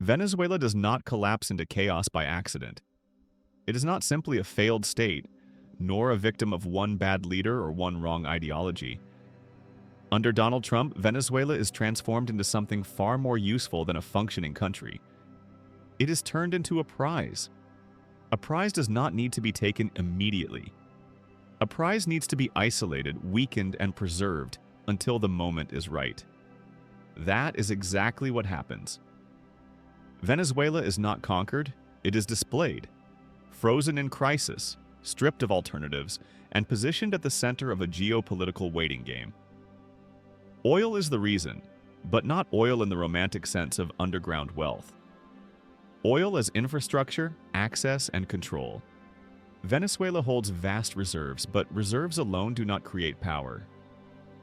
Venezuela does not collapse into chaos by accident. It is not simply a failed state, nor a victim of one bad leader or one wrong ideology. Under Donald Trump, Venezuela is transformed into something far more useful than a functioning country. It is turned into a prize. A prize does not need to be taken immediately. A prize needs to be isolated, weakened, and preserved until the moment is right. That is exactly what happens. Venezuela is not conquered, it is displayed, frozen in crisis, stripped of alternatives, and positioned at the center of a geopolitical waiting game. Oil is the reason, but not oil in the romantic sense of underground wealth. Oil as infrastructure, access, and control. Venezuela holds vast reserves, but reserves alone do not create power.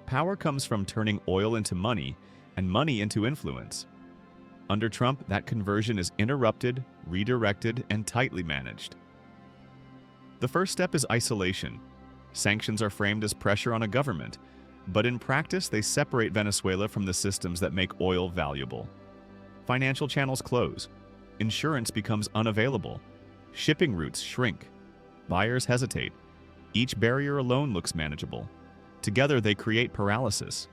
Power comes from turning oil into money, and money into influence. Under Trump, that conversion is interrupted, redirected, and tightly managed. The first step is isolation. Sanctions are framed as pressure on a government, but in practice they separate Venezuela from the systems that make oil valuable. Financial channels close. Insurance becomes unavailable. Shipping routes shrink. Buyers hesitate. Each barrier alone looks manageable. Together they create paralysis.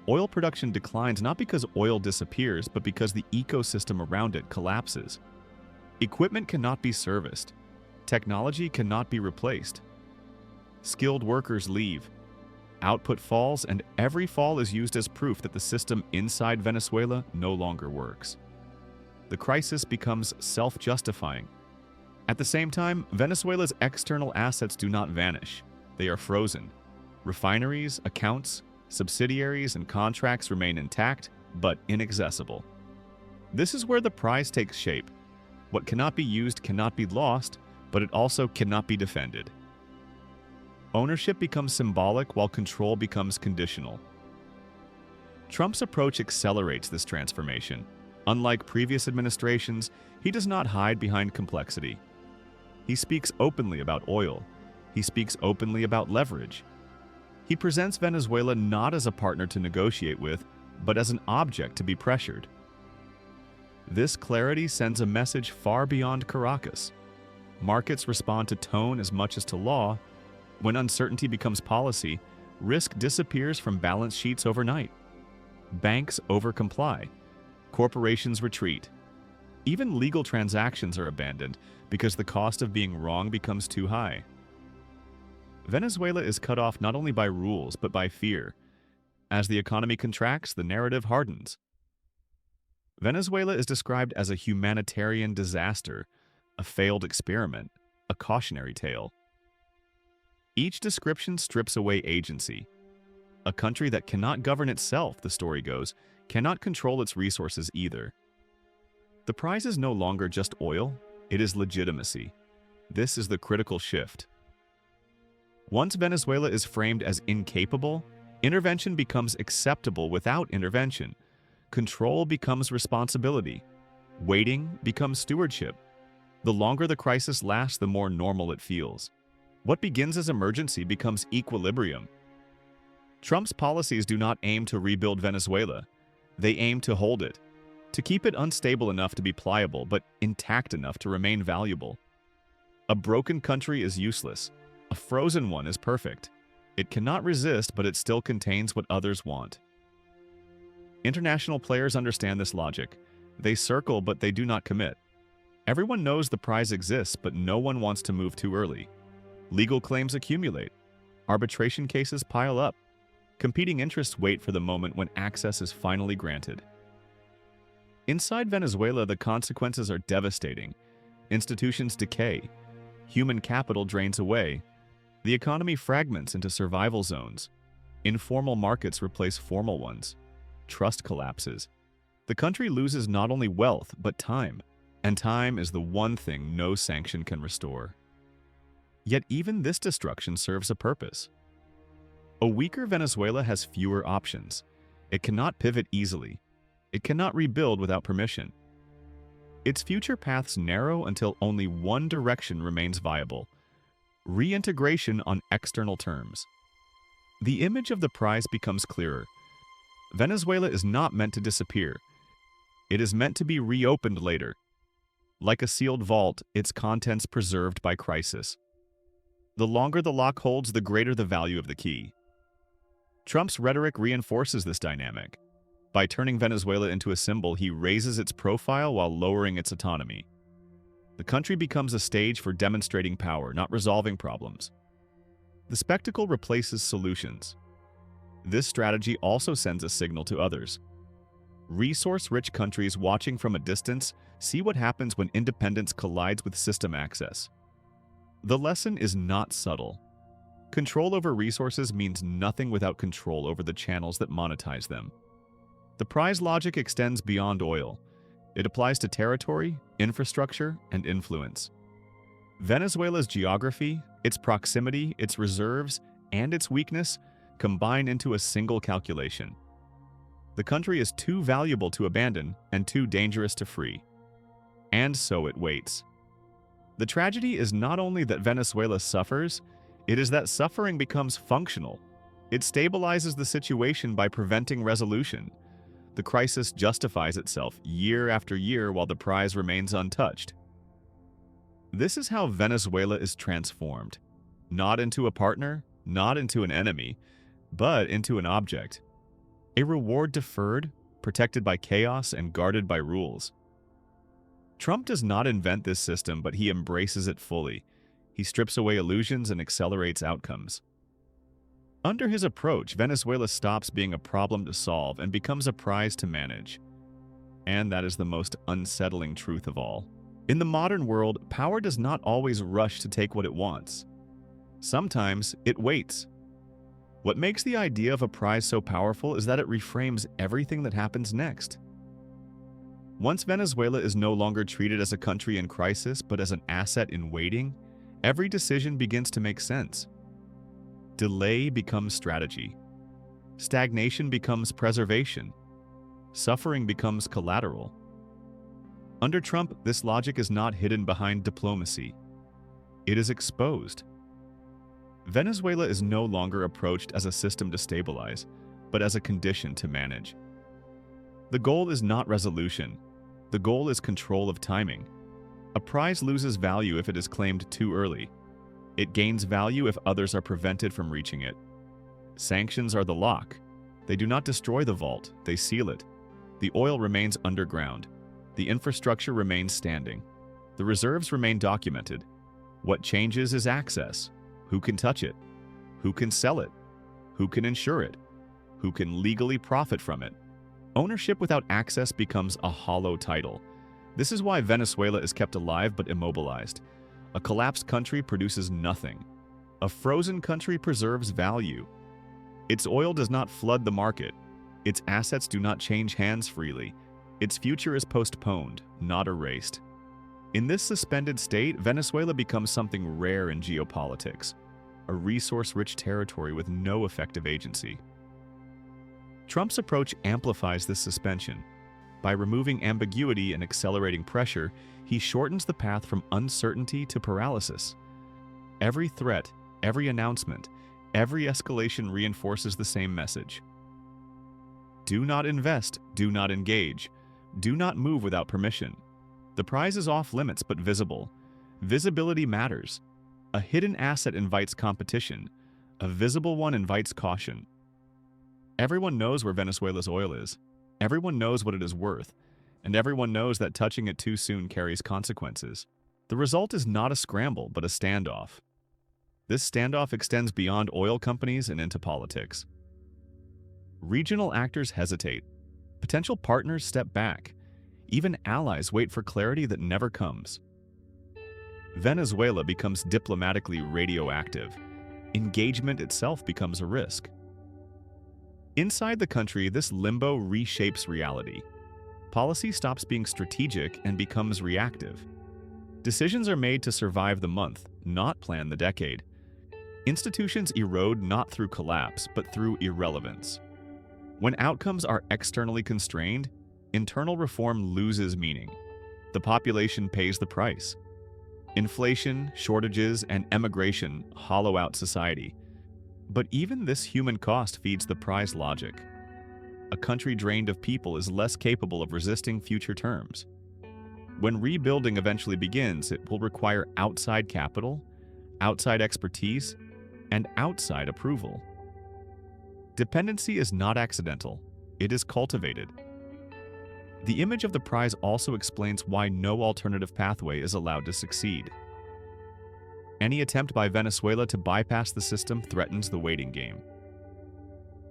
Oil production declines not because oil disappears, but because the ecosystem around it collapses. Equipment cannot be serviced. Technology cannot be replaced. Skilled workers leave. Output falls, and every fall is used as proof that the system inside Venezuela no longer works. The crisis becomes self-justifying. At the same time, Venezuela's external assets do not vanish. They are frozen. Refineries, accounts, subsidiaries, and contracts remain intact, but inaccessible. This is where the prize takes shape. What cannot be used cannot be lost, but it also cannot be defended. Ownership becomes symbolic while control becomes conditional. Trump's approach accelerates this transformation. Unlike previous administrations, he does not hide behind complexity. He speaks openly about oil. He speaks openly about leverage. He presents Venezuela not as a partner to negotiate with, but as an object to be pressured. This clarity sends a message far beyond Caracas. Markets respond to tone as much as to law. When uncertainty becomes policy, risk disappears from balance sheets overnight. Banks overcomply. Corporations retreat. Even legal transactions are abandoned because the cost of being wrong becomes too high. Venezuela is cut off not only by rules, but by fear. As the economy contracts, the narrative hardens. Venezuela is described as a humanitarian disaster, a failed experiment, a cautionary tale. Each description strips away agency. A country that cannot govern itself, the story goes, cannot control its resources either. The prize is no longer just oil, it is legitimacy. This is the critical shift. Once Venezuela is framed as incapable, intervention becomes acceptable without intervention. Control becomes responsibility. Waiting becomes stewardship. The longer the crisis lasts, the more normal it feels. What begins as emergency becomes equilibrium. Trump's policies do not aim to rebuild Venezuela. They aim to hold it, to keep it unstable enough to be pliable, but intact enough to remain valuable. A broken country is useless. A frozen one is perfect. It cannot resist, but it still contains what others want. International players understand this logic. They circle, but they do not commit. Everyone knows the prize exists, but no one wants to move too early. Legal claims accumulate. Arbitration cases pile up. Competing interests wait for the moment when access is finally granted. Inside Venezuela, the consequences are devastating. Institutions decay. Human capital drains away. The economy fragments into survival zones. Informal markets replace formal ones. Trust collapses. The country loses not only wealth, but time. And time is the one thing no sanction can restore. Yet even this destruction serves a purpose. A weaker Venezuela has fewer options. It cannot pivot easily. It cannot rebuild without permission. Its future paths narrow until only one direction remains viable: reintegration on external terms. The image of the prize becomes clearer. Venezuela is not meant to disappear. It is meant to be reopened later. Like a sealed vault, its contents preserved by crisis. The longer the lock holds, the greater the value of the key. Trump's rhetoric reinforces this dynamic. By turning Venezuela into a symbol, he raises its profile while lowering its autonomy. The country becomes a stage for demonstrating power, not resolving problems. The spectacle replaces solutions. This strategy also sends a signal to others. Resource-rich countries watching from a distance see what happens when independence collides with system access. The lesson is not subtle. Control over resources means nothing without control over the channels that monetize them. The prize logic extends beyond oil. It applies to territory, infrastructure, and influence. Venezuela's geography, its proximity, its reserves, and its weakness combine into a single calculation. The country is too valuable to abandon and too dangerous to free. And so it waits. The tragedy is not only that Venezuela suffers, it is that suffering becomes functional. It stabilizes the situation by preventing resolution. The crisis justifies itself year after year while the prize remains untouched. This is how Venezuela is transformed. Not into a partner, not into an enemy, but into an object. A reward deferred, protected by chaos and guarded by rules. Trump does not invent this system, but he embraces it fully. He strips away illusions and accelerates outcomes. Under his approach, Venezuela stops being a problem to solve and becomes a prize to manage. And that is the most unsettling truth of all. In the modern world, power does not always rush to take what it wants. Sometimes it waits. What makes the idea of a prize so powerful is that it reframes everything that happens next. Once Venezuela is no longer treated as a country in crisis, but as an asset in waiting, every decision begins to make sense. Delay becomes strategy. Stagnation becomes preservation. Suffering becomes collateral. Under Trump, this logic is not hidden behind diplomacy. It is exposed. Venezuela is no longer approached as a system to stabilize, but as a condition to manage. The goal is not resolution. The goal is control of timing. A prize loses value if it is claimed too early. It gains value if others are prevented from reaching it. Sanctions are the lock. They do not destroy the vault, they seal it. The oil remains underground. The infrastructure remains standing. The reserves remain documented. What changes is access. Who can touch it? Who can sell it? Who can insure it? Who can legally profit from it? Ownership without access becomes a hollow title. This is why Venezuela is kept alive but immobilized. A collapsed country produces nothing. A frozen country preserves value. Its oil does not flood the market. Its assets do not change hands freely. Its future is postponed, not erased. In this suspended state, Venezuela becomes something rare in geopolitics, a resource-rich territory with no effective agency. Trump's approach amplifies this suspension. By removing ambiguity and accelerating pressure, he shortens the path from uncertainty to paralysis. Every threat, every announcement, every escalation reinforces the same message. Do not invest, do not engage, do not move without permission. The prize is off limits but visible. Visibility matters. A hidden asset invites competition. A visible one invites caution. Everyone knows where Venezuela's oil is. Everyone knows what it is worth. And everyone knows that touching it too soon carries consequences. The result is not a scramble, but a standoff. This standoff extends beyond oil companies and into politics. Regional actors hesitate. Potential partners step back. Even allies wait for clarity that never comes. Venezuela becomes diplomatically radioactive. Engagement itself becomes a risk. Inside the country, this limbo reshapes reality. Policy stops being strategic and becomes reactive. Decisions are made to survive the month, not plan the decade. Institutions erode not through collapse, but through irrelevance. When outcomes are externally constrained, internal reform loses meaning. The population pays the price. Inflation, shortages, and emigration hollow out society. But even this human cost feeds the prize logic. a country drained of people is less capable of resisting future terms. When rebuilding eventually begins, it will require outside capital, outside expertise, and outside approval. Dependency is not accidental, it is cultivated. The image of the prize also explains why no alternative pathway is allowed to succeed. Any attempt by Venezuela to bypass the system threatens the waiting game.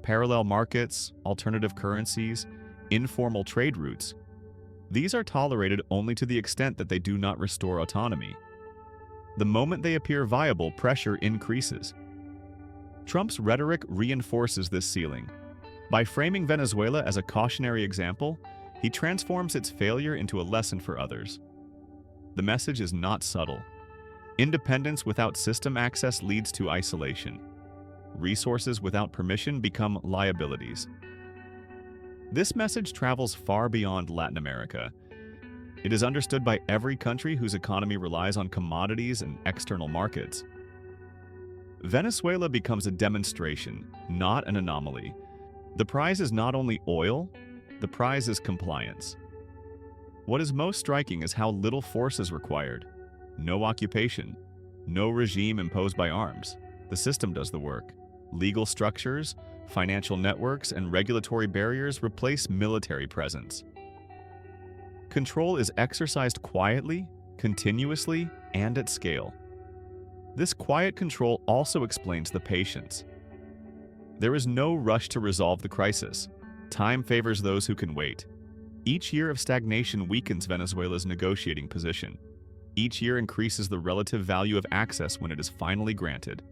Parallel markets, alternative currencies, informal trade routes, these are tolerated only to the extent that they do not restore autonomy. The moment they appear viable, pressure increases. Trump's rhetoric reinforces this ceiling. By framing Venezuela as a cautionary example, he transforms its failure into a lesson for others. The message is not subtle. Independence without system access leads to isolation. Resources without permission become liabilities. This message travels far beyond Latin America. It is understood by every country whose economy relies on commodities and external markets. Venezuela becomes a demonstration, not an anomaly. The prize is not only oil, the prize is compliance. What is most striking is how little force is required. No occupation, no regime imposed by arms. The system does the work. Legal structures, financial networks, and regulatory barriers replace military presence. Control is exercised quietly, continuously, and at scale. This quiet control also explains the patience. There is no rush to resolve the crisis. Time favors those who can wait. Each year of stagnation weakens Venezuela's negotiating position. Each year increases the relative value of access when it is finally granted.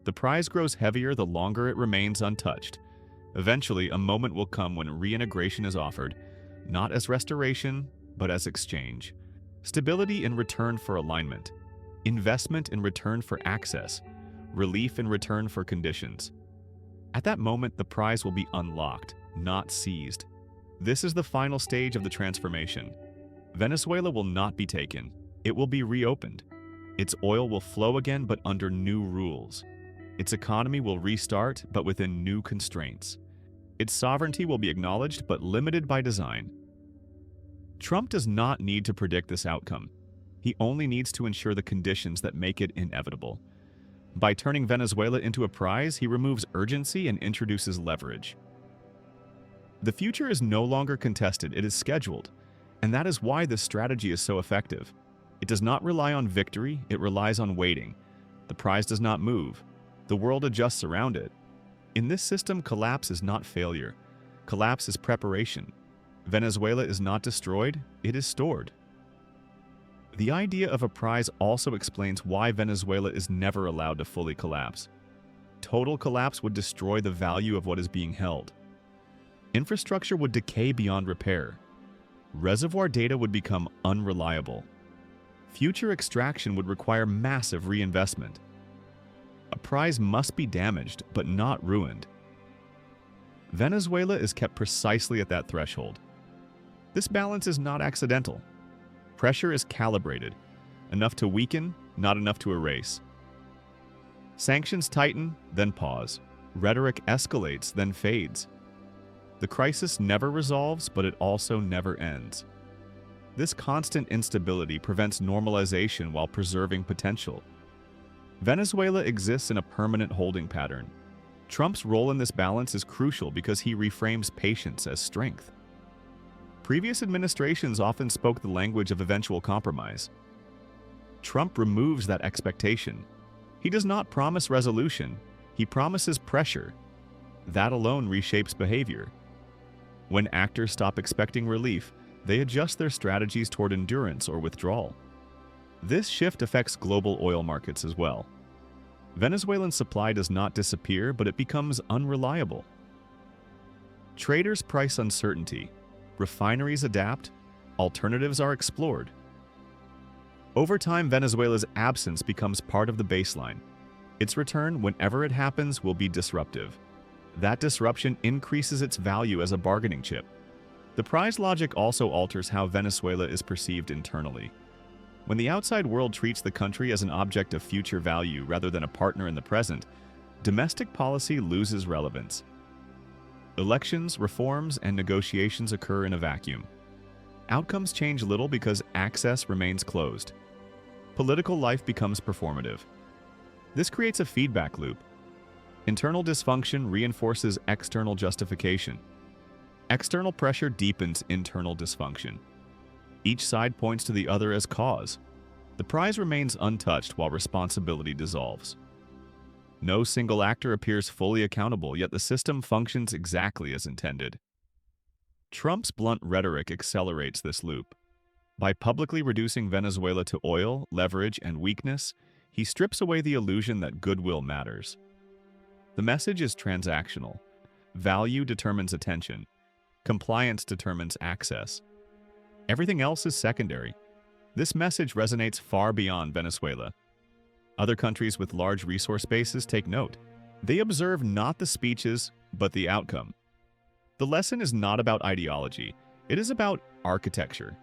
The prize grows heavier the longer it remains untouched. Eventually, a moment will come when reintegration is offered, not as restoration, but as exchange. Stability in return for alignment. Investment in return for access. Relief in return for conditions. At that moment, the prize will be unlocked, not seized. This is the final stage of the transformation. Venezuela will not be taken. It will be reopened. Its oil will flow again, but under new rules. Its economy will restart, but within new constraints. Its sovereignty will be acknowledged, but limited by design. Trump does not need to predict this outcome. He only needs to ensure the conditions that make it inevitable. By turning Venezuela into a prize, he removes urgency and introduces leverage. The future is no longer contested, it is scheduled. And that is why this strategy is so effective. It does not rely on victory, it relies on waiting. The prize does not move. The world adjusts around it. In this system, collapse is not failure. Collapse is preparation. Venezuela is not destroyed, it is stored. The idea of a prize also explains why Venezuela is never allowed to fully collapse. Total collapse would destroy the value of what is being held. Infrastructure would decay beyond repair. Reservoir data would become unreliable. Future extraction would require massive reinvestment. A prize must be damaged, but not ruined. Venezuela is kept precisely at that threshold. This balance is not accidental. Pressure is calibrated, enough to weaken, not enough to erase. Sanctions tighten, then pause. Rhetoric escalates, then fades. The crisis never resolves, but it also never ends. This constant instability prevents normalization while preserving potential. Venezuela exists in a permanent holding pattern. Trump's role in this balance is crucial because he reframes patience as strength. Previous administrations often spoke the language of eventual compromise. Trump removes that expectation. He does not promise resolution, he promises pressure. That alone reshapes behavior. When actors stop expecting relief, they adjust their strategies toward endurance or withdrawal. This shift affects global oil markets as well. Venezuelan supply does not disappear, but it becomes unreliable. Traders price uncertainty. Refineries adapt. Alternatives are explored. Over time, Venezuela's absence becomes part of the baseline. Its return, whenever it happens, will be disruptive. That disruption increases its value as a bargaining chip. The prize logic also alters how Venezuela is perceived internally. When the outside world treats the country as an object of future value rather than a partner in the present, domestic policy loses relevance. Elections, reforms, and negotiations occur in a vacuum. Outcomes change little because access remains closed. Political life becomes performative. This creates a feedback loop. Internal dysfunction reinforces external justification. External pressure deepens internal dysfunction. Each side points to the other as cause. The prize remains untouched while responsibility dissolves. No single actor appears fully accountable, yet the system functions exactly as intended. Trump's blunt rhetoric accelerates this loop. By publicly reducing Venezuela to oil, leverage, and weakness, he strips away the illusion that goodwill matters. The message is transactional. Value determines attention. Compliance determines access. Everything else is secondary. This message resonates far beyond Venezuela. Other countries with large resource bases take note. They observe not the speeches, but the outcome. The lesson is not about ideology. It is about architecture.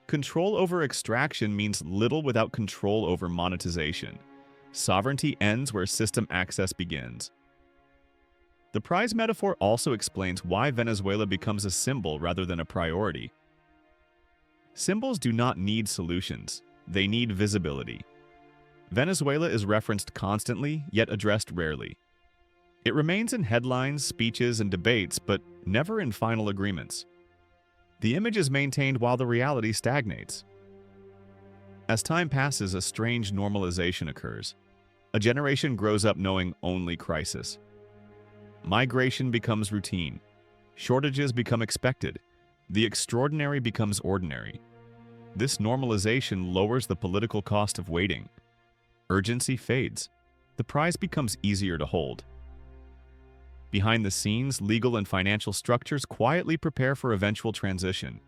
Control over extraction means little without control over monetization. Sovereignty ends where system access begins. The prize metaphor also explains why Venezuela becomes a symbol rather than a priority. Symbols do not need solutions. They need visibility. Venezuela is referenced constantly, yet addressed rarely. It remains in headlines, speeches, and debates, but never in final agreements. The image is maintained while the reality stagnates. As time passes, a strange normalization occurs. A generation grows up knowing only crisis. Migration becomes routine. Shortages become expected. The extraordinary becomes ordinary. This normalization lowers the political cost of waiting. Urgency fades. The prize becomes easier to hold. Behind the scenes, legal and financial structures quietly prepare for eventual transition.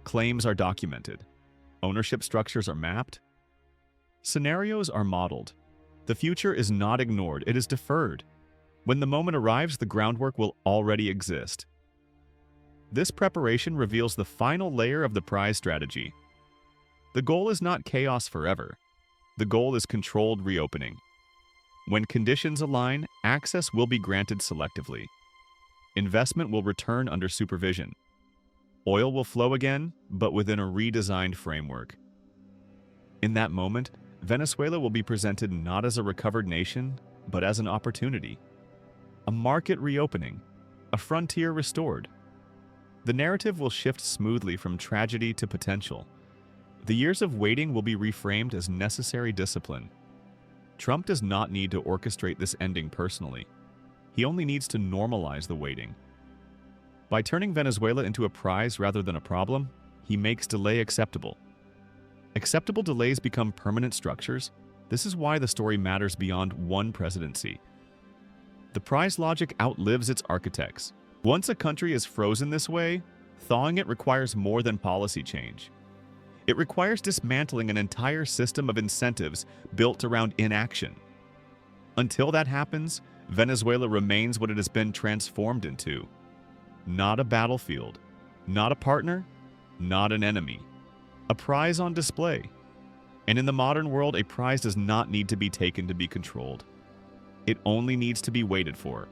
Claims are documented. Ownership structures are mapped. Scenarios are modeled. The future is not ignored, it is deferred. When the moment arrives, the groundwork will already exist. This preparation reveals the final layer of the prize strategy. The goal is not chaos forever. The goal is controlled reopening. When conditions align, access will be granted selectively. Investment will return under supervision. Oil will flow again, but within a redesigned framework. In that moment, Venezuela will be presented not as a recovered nation, but as an opportunity. A market reopening, a frontier restored. The narrative will shift smoothly from tragedy to potential. The years of waiting will be reframed as necessary discipline. Trump does not need to orchestrate this ending personally. He only needs to normalize the waiting. By turning Venezuela into a prize rather than a problem, he makes delay acceptable. Acceptable delays become permanent structures. This is why the story matters beyond one presidency. The prize logic outlives its architects. Once a country is frozen this way, thawing it requires more than policy change. It requires dismantling an entire system of incentives built around inaction. Until that happens, Venezuela remains what it has been transformed into. Not a battlefield, not a partner, not an enemy. A prize on display. And in the modern world, a prize does not need to be taken to be controlled. It only needs to be waited for.